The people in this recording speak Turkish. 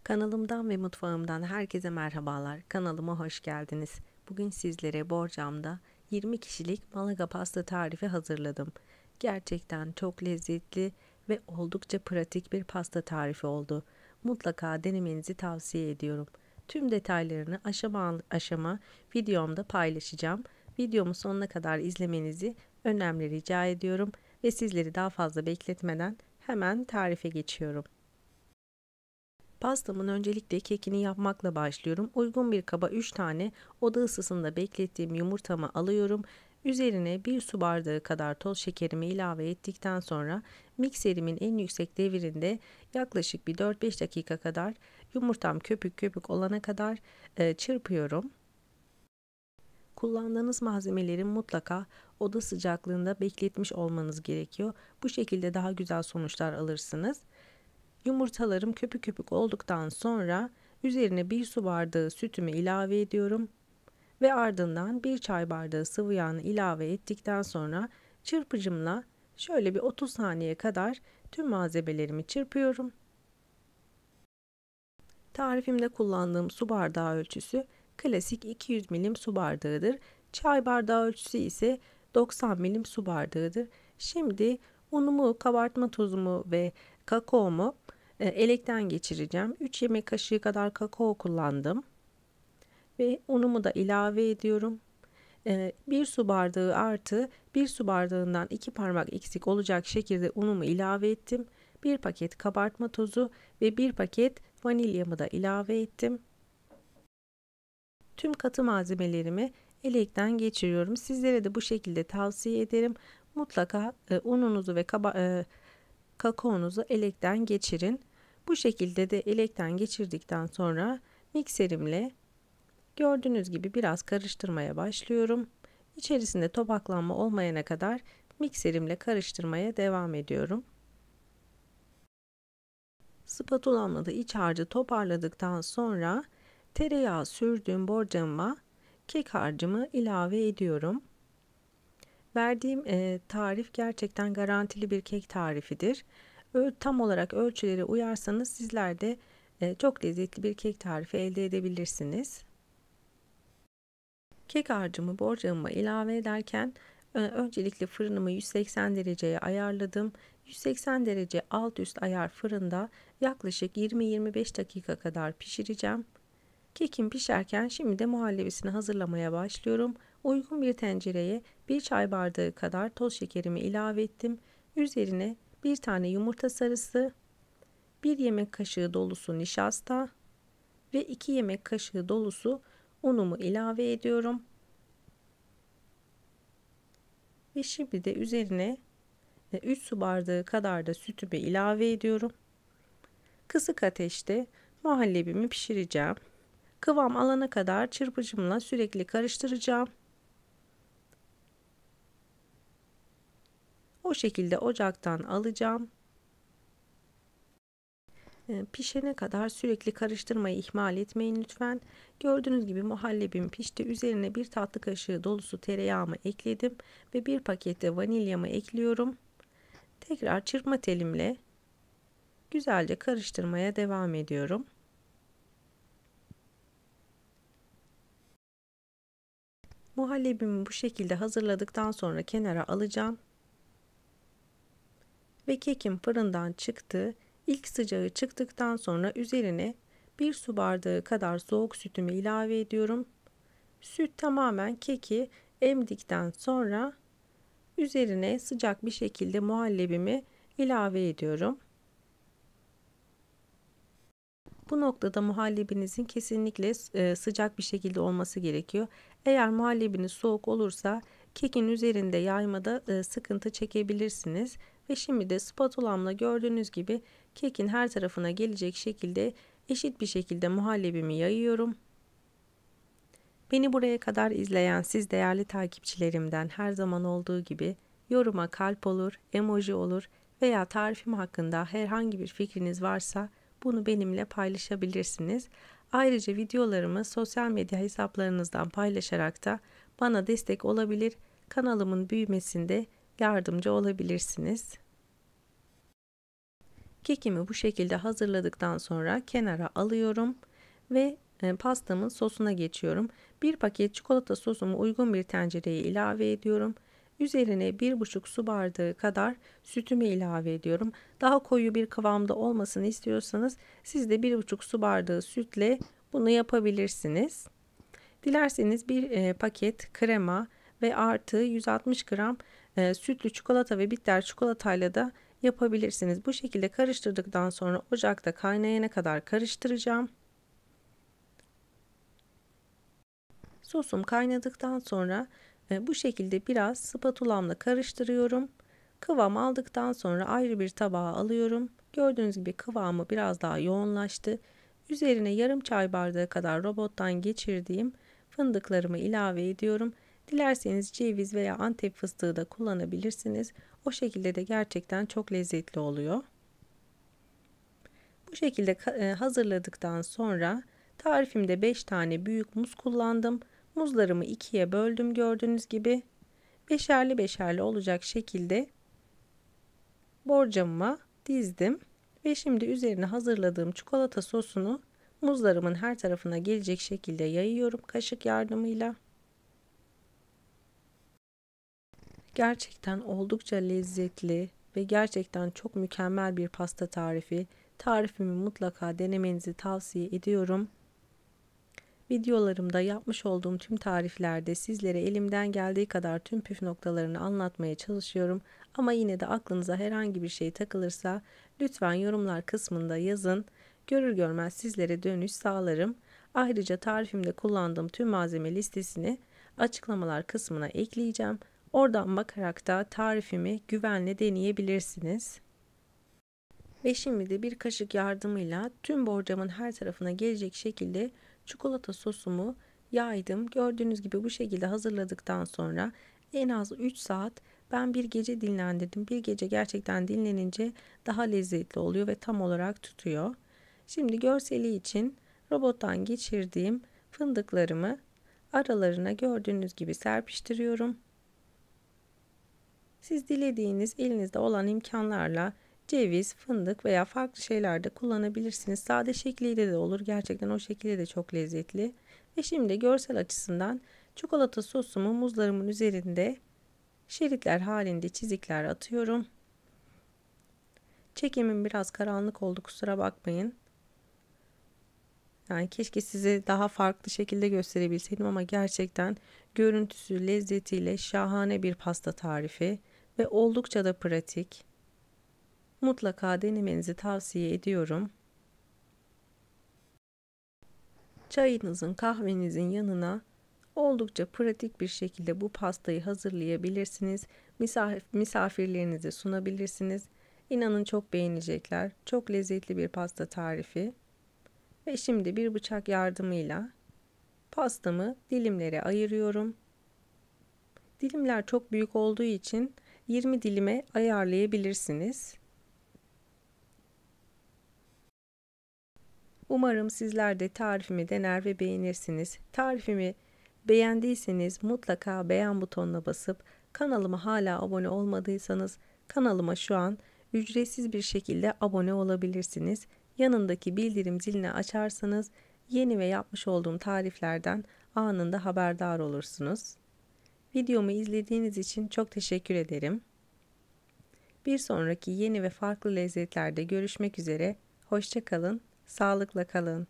Kanalımdan ve mutfağımdan herkese merhabalar. Kanalıma hoş geldiniz. Bugün sizlere borcamda 20 kişilik Malaga pasta tarifi hazırladım. Gerçekten çok lezzetli ve oldukça pratik bir pasta tarifi oldu. Mutlaka denemenizi tavsiye ediyorum. Tüm detaylarını aşama aşama videomda paylaşacağım. Videomu sonuna kadar izlemenizi önemli rica ediyorum ve sizleri daha fazla bekletmeden hemen tarife geçiyorum. Pastamın öncelikle kekini yapmakla başlıyorum. Uygun bir kaba 3 tane oda ısısında beklettiğim yumurtamı alıyorum. Üzerine 1 su bardağı kadar toz şekerimi ilave ettikten sonra mikserimin en yüksek devirinde yaklaşık bir 4-5 dakika kadar yumurtam köpük köpük olana kadar çırpıyorum. Kullandığınız malzemeleri mutlaka oda sıcaklığında bekletmiş olmanız gerekiyor. Bu şekilde daha güzel sonuçlar alırsınız. Yumurtalarım köpük köpük olduktan sonra üzerine 1 su bardağı sütümü ilave ediyorum ve ardından 1 çay bardağı sıvı yağını ilave ettikten sonra çırpıcımla şöyle bir 30 saniye kadar tüm malzemelerimi çırpıyorum. Tarifimde kullandığım su bardağı ölçüsü klasik 200 milim su bardağıdır. Çay bardağı ölçüsü ise 90 milim su bardağıdır. Şimdi unumu, kabartma tozumu ve kakaomu elekten geçireceğim. 3 yemek kaşığı kadar kakao kullandım ve unumu da ilave ediyorum. 1 su bardağı artı 1 su bardağından 2 parmak eksik olacak şekilde unumu ilave ettim. 1 paket kabartma tozu ve 1 paket vanilyamı da ilave ettim. Tüm katı malzemelerimi elekten geçiriyorum. Sizlere de bu şekilde tavsiye ederim. Mutlaka ununuzu ve kakaonuzu elekten geçirin. Bu şekilde de elekten geçirdikten sonra mikserimle gördüğünüz gibi biraz karıştırmaya başlıyorum. İçerisinde topaklanma olmayana kadar mikserimle karıştırmaya devam ediyorum. Spatulamla da iç harcı toparladıktan sonra tereyağı sürdüğüm borcamıma kek harcımı ilave ediyorum. Verdiğim tarif gerçekten garantili bir kek tarifidir. Tam olarak ölçülere uyarsanız sizler de çok lezzetli bir kek tarifi elde edebilirsiniz. Kek harcımı borcamıma ilave ederken öncelikle fırınımı 180 dereceye ayarladım. 180 derece alt üst ayar fırında yaklaşık 20-25 dakika kadar pişireceğim. Kekim pişerken şimdi de muhallebisini hazırlamaya başlıyorum. Uygun bir tencereye 1 çay bardağı kadar toz şekerimi ilave ettim. Üzerine 1 tane yumurta sarısı, 1 yemek kaşığı dolusu nişasta ve 2 yemek kaşığı dolusu unumu ilave ediyorum. Ve şimdi de üzerine 3 su bardağı kadar da sütümü ilave ediyorum. Kısık ateşte muhallebimi pişireceğim. Kıvam alana kadar çırpıcımla sürekli karıştıracağım. O şekilde ocaktan alacağım. Pişene kadar sürekli karıştırmayı ihmal etmeyin lütfen. Gördüğünüz gibi muhallebim pişti. Üzerine 1 tatlı kaşığı dolusu tereyağımı ekledim ve 1 paket de vanilyamı ekliyorum. Tekrar çırpma telimle güzelce karıştırmaya devam ediyorum. Muhallebimi bu şekilde hazırladıktan sonra kenara alacağım. Ve kekim fırından çıktı. İlk sıcağı çıktıktan sonra üzerine 1 su bardağı kadar soğuk sütümü ilave ediyorum. Süt tamamen keki emdikten sonra üzerine sıcak bir şekilde muhallebimi ilave ediyorum. Bu noktada muhallebinizin kesinlikle sıcak bir şekilde olması gerekiyor. Eğer muhallebiniz soğuk olursa kekin üzerinde yaymada sıkıntı çekebilirsiniz. Ve şimdi de spatulamla gördüğünüz gibi kekin her tarafına gelecek şekilde eşit bir şekilde muhallebimi yayıyorum. Beni buraya kadar izleyen siz değerli takipçilerimden her zaman olduğu gibi yoruma kalp olur, emoji olur veya tarifim hakkında herhangi bir fikriniz varsa bunu benimle paylaşabilirsiniz. Ayrıca videolarımı sosyal medya hesaplarınızdan paylaşarak da bana destek olabilir, kanalımın büyümesinde yardımcı olabilirsiniz. Kekimi bu şekilde hazırladıktan sonra kenara alıyorum ve pastamın sosuna geçiyorum. Bir paket çikolata sosumu uygun bir tencereye ilave ediyorum. Üzerine 1,5 su bardağı kadar sütümü ilave ediyorum. Daha koyu bir kıvamda olmasını istiyorsanız siz de 1,5 su bardağı sütle bunu yapabilirsiniz. Dilerseniz bir paket krema ve artı 160 gram sütlü çikolata ve bitter çikolatayla da yapabilirsiniz. Bu şekilde karıştırdıktan sonra ocakta kaynayana kadar karıştıracağım. Sosum kaynadıktan sonra bu şekilde biraz spatulamla karıştırıyorum. Kıvam aldıktan sonra ayrı bir tabağa alıyorum. Gördüğünüz gibi kıvamı biraz daha yoğunlaştı. Üzerine yarım çay bardağı kadar robottan geçirdiğim fındıklarımı ilave ediyorum. Dilerseniz ceviz veya Antep fıstığı da kullanabilirsiniz. O şekilde de gerçekten çok lezzetli oluyor. Bu şekilde hazırladıktan sonra tarifimde 5 tane büyük muz kullandım. Muzlarımı ikiye böldüm gördüğünüz gibi. Beşerli beşerli olacak şekilde borcamıma dizdim. Ve şimdi üzerine hazırladığım çikolata sosunu muzlarımın her tarafına gelecek şekilde yayıyorum kaşık yardımıyla. Gerçekten oldukça lezzetli ve gerçekten çok mükemmel bir pasta tarifi. Tarifimi mutlaka denemenizi tavsiye ediyorum. Videolarımda yapmış olduğum tüm tariflerde sizlere elimden geldiği kadar tüm püf noktalarını anlatmaya çalışıyorum. Ama yine de aklınıza herhangi bir şey takılırsa lütfen yorumlar kısmında yazın. Görür görmez sizlere dönüş sağlarım. Ayrıca tarifimde kullandığım tüm malzeme listesini açıklamalar kısmına ekleyeceğim. Oradan bakarak da tarifimi güvenle deneyebilirsiniz. Ve şimdi de bir kaşık yardımıyla tüm borcamın her tarafına gelecek şekilde çikolata sosumu yaydım. Gördüğünüz gibi bu şekilde hazırladıktan sonra en az 3 saat ben bir gece dinlendirdim. Bir gece gerçekten dinlenince daha lezzetli oluyor ve tam olarak tutuyor. Şimdi görseli için robottan geçirdiğim fındıklarımı aralarına gördüğünüz gibi serpiştiriyorum. Siz dilediğiniz elinizde olan imkanlarla ceviz, fındık veya farklı şeyler de kullanabilirsiniz. Sade şekliyle de olur. Gerçekten o şekilde de çok lezzetli. Ve şimdi görsel açısından çikolata sosumu muzlarımın üzerinde şeritler halinde çizikler atıyorum. Çekimim biraz karanlık oldu, kusura bakmayın. Yani keşke size daha farklı şekilde gösterebilseydim ama gerçekten görüntüsü, lezzetiyle şahane bir pasta tarifi ve oldukça da pratik. Mutlaka denemenizi tavsiye ediyorum. Çayınızın, kahvenizin yanına oldukça pratik bir şekilde bu pastayı hazırlayabilirsiniz. Misafirlerinize sunabilirsiniz. İnanın çok beğenecekler. Çok lezzetli bir pasta tarifi. Ve şimdi bir bıçak yardımıyla pastamı dilimlere ayırıyorum. Dilimler çok büyük olduğu için 20 dilime ayarlayabilirsiniz. Umarım sizler de tarifimi dener ve beğenirsiniz. Tarifimi beğendiyseniz mutlaka beğen butonuna basıp kanalıma hala abone olmadıysanız kanalıma şu an ücretsiz bir şekilde abone olabilirsiniz. Yanındaki bildirim zilini açarsanız yeni ve yapmış olduğum tariflerden anında haberdar olursunuz. Videomu izlediğiniz için çok teşekkür ederim. Bir sonraki yeni ve farklı lezzetlerde görüşmek üzere. Hoşça kalın, sağlıkla kalın.